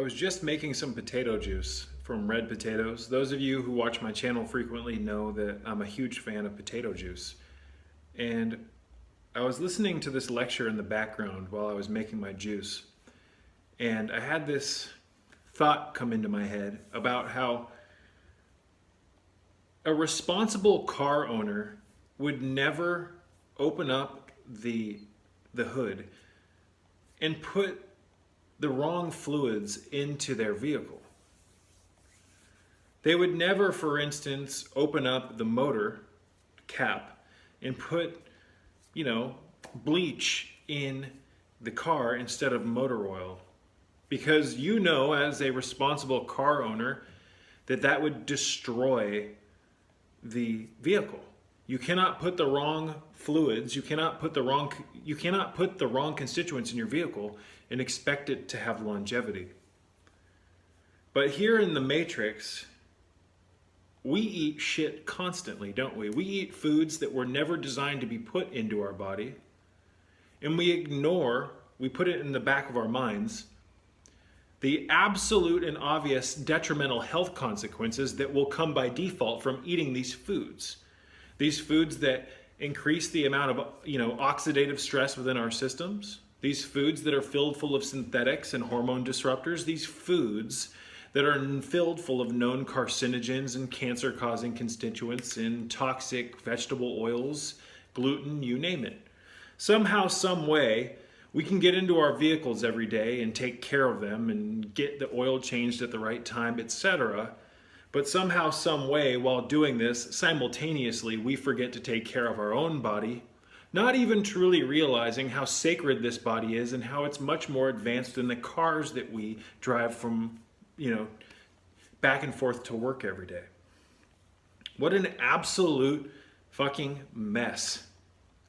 I was just making some potato juice from red potatoes. Those of you who watch my channel frequently know that I'm a huge fan of potato juice. And I was listening to this lecture in the background while I was making my juice. And I had this thought come into my head about how a responsible car owner would never open up the hood and put the wrong fluids into their vehicle. They would never, for instance, open up the motor cap and put, bleach in the car instead of motor oil. Because as a responsible car owner, that would destroy the vehicle. You cannot put the wrong fluids, you cannot put the wrong constituents in your vehicle and expect it to have longevity. But here in the Matrix, we eat shit constantly, don't we? We eat foods that were never designed to be put into our body, and we put it in the back of our minds, the absolute and obvious detrimental health consequences that will come by default from eating these foods. These foods that increase the amount of oxidative stress within our systems. These foods that are filled full of synthetics and hormone disruptors. These foods that are filled full of known carcinogens and cancer-causing constituents and toxic vegetable oils, gluten, you name it. Somehow, some way, we can get into our vehicles every day and take care of them and get the oil changed at the right time, etc. But somehow, some way, while doing this, simultaneously, we forget to take care of our own body, not even truly realizing how sacred this body is and how it's much more advanced than the cars that we drive from, back and forth to work every day. What an absolute fucking mess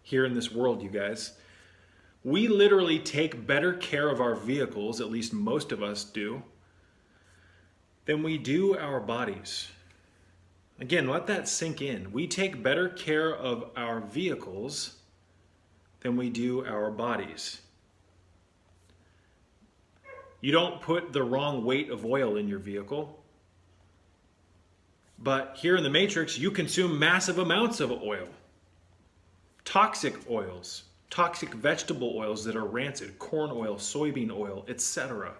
here in this world, you guys. We literally take better care of our vehicles, at least most of us do, than we do our bodies. Again, let that sink in. We take better care of our vehicles than we do our bodies. You don't put the wrong weight of oil in your vehicle, but here in the Matrix, you consume massive amounts of oil. Toxic oils, toxic vegetable oils that are rancid, corn oil, soybean oil, etc.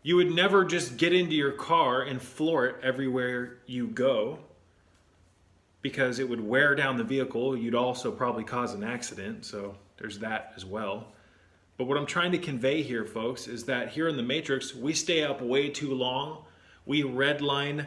You would never just get into your car and floor it everywhere you go because it would wear down the vehicle. You'd also probably cause an accident, so there's that as well. But what I'm trying to convey here, folks, is that here in the Matrix, we stay up way too long. We redline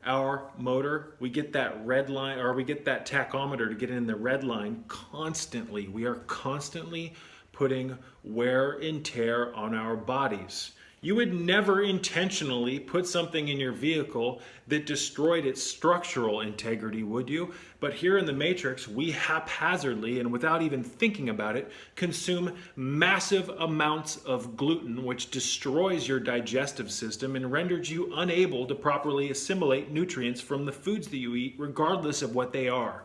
our motor. We get that red line, or we get that tachometer to get in the red line constantly. We are constantly putting wear and tear on our bodies. You would never intentionally put something in your vehicle that destroyed its structural integrity, would you? But here in the Matrix, we haphazardly and without even thinking about it, consume massive amounts of gluten, which destroys your digestive system and renders you unable to properly assimilate nutrients from the foods that you eat, regardless of what they are.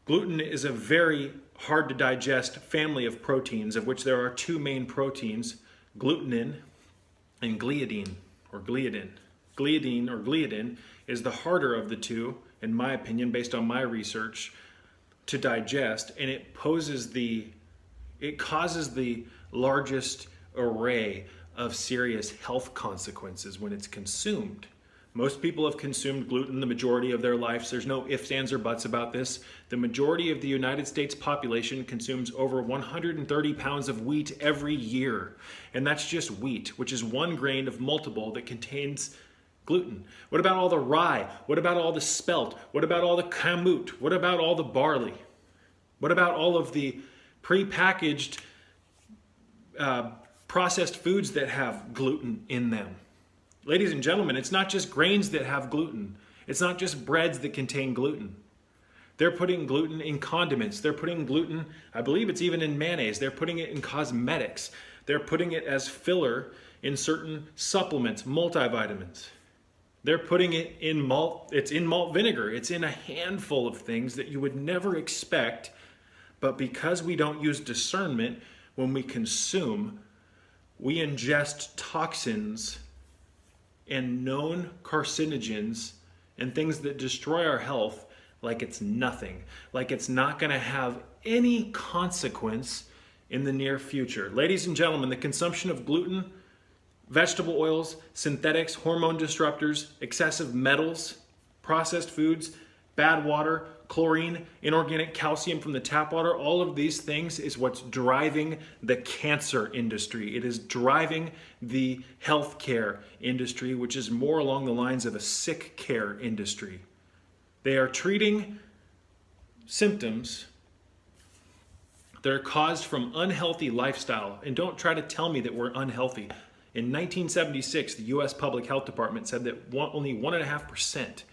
Gluten is a very hard to digest family of proteins, of which there are two main proteins, glutenin and gliadin, or gliadin. Gliadin, or gliadin, is the harder of the two, in my opinion, based on my research, to digest, and it causes the largest array of serious health consequences when it's consumed. Most people have consumed gluten the majority of their lives. There's no ifs, ands, or buts about this. The majority of the United States population consumes over 130 pounds of wheat every year. And that's just wheat, which is one grain of multiple that contains gluten. What about all the rye? What about all the spelt? What about all the kamut? What about all the barley? What about all of the prepackaged processed foods that have gluten in them? Ladies and gentlemen, it's not just grains that have gluten. It's not just breads that contain gluten. They're putting gluten in condiments. They're putting gluten, I believe it's even in mayonnaise. They're putting it in cosmetics. They're putting it as filler in certain supplements, multivitamins. They're putting it in malt. It's in malt vinegar. It's in a handful of things that you would never expect. But because we don't use discernment, when we consume, we ingest toxins and known carcinogens and things that destroy our health like it's nothing, like it's not going to have any consequence in the near future. Ladies and gentlemen, the consumption of gluten, vegetable oils, synthetics, hormone disruptors, excessive metals, processed foods, bad water, chlorine, inorganic calcium from the tap water, all of these things is what's driving the cancer industry. It is driving the healthcare industry, which is more along the lines of a sick care industry. They are treating symptoms that are caused from unhealthy lifestyle. And don't try to tell me that we're unhealthy. In 1976, the US Public Health Department said that only 1.5%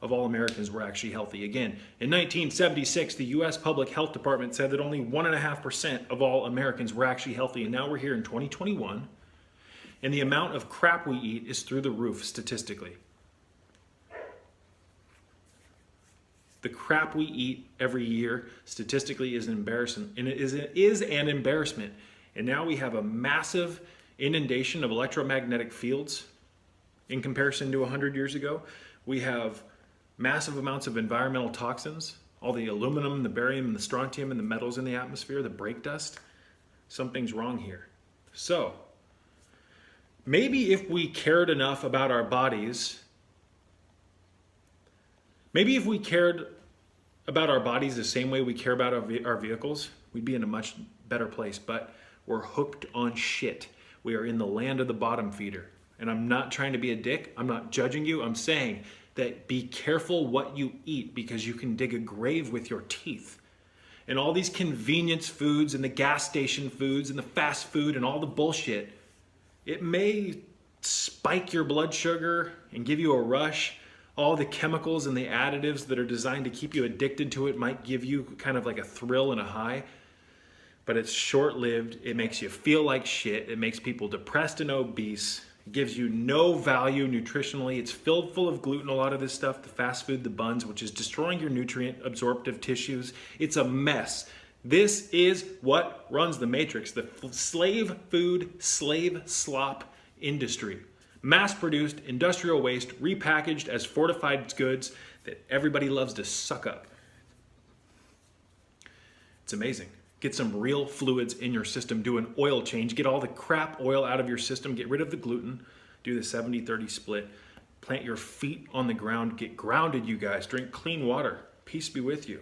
of all Americans were actually healthy. Again, in 1976, the US Public Health Department said that only 1.5% of all Americans were actually healthy. And now we're here in 2021, and the amount of crap we eat is through the roof statistically. The crap we eat every year statistically is an embarrassment, and it is an embarrassment. And now we have a massive inundation of electromagnetic fields in comparison to 100 years ago. We have massive amounts of environmental toxins, all the aluminum, the barium, and the strontium, and the metals in the atmosphere, the brake dust. Something's wrong here. So, maybe if we cared enough about our bodies, maybe if we cared about our bodies the same way we care about our vehicles, we'd be in a much better place. But we're hooked on shit. We are in the land of the bottom feeder. And I'm not trying to be a dick. I'm not judging you. I'm saying that be careful what you eat, because you can dig a grave with your teeth. And all these convenience foods and the gas station foods and the fast food and all the bullshit, it may spike your blood sugar and give you a rush. All the chemicals and the additives that are designed to keep you addicted to it might give you kind of like a thrill and a high, but it's short-lived. It makes you feel like shit. It makes people depressed and obese. It gives you no value nutritionally. It's filled full of gluten, a lot of this stuff, the fast food, the buns, which is destroying your nutrient absorptive tissues. It's a mess. This is what runs the matrix, the slave food, slave slop industry. Mass-produced industrial waste repackaged as fortified goods that everybody loves to suck up. It's amazing. Get some real fluids in your system, do an oil change, get all the crap oil out of your system, get rid of the gluten, do the 70-30 split, plant your feet on the ground, get grounded, you guys, drink clean water. Peace be with you.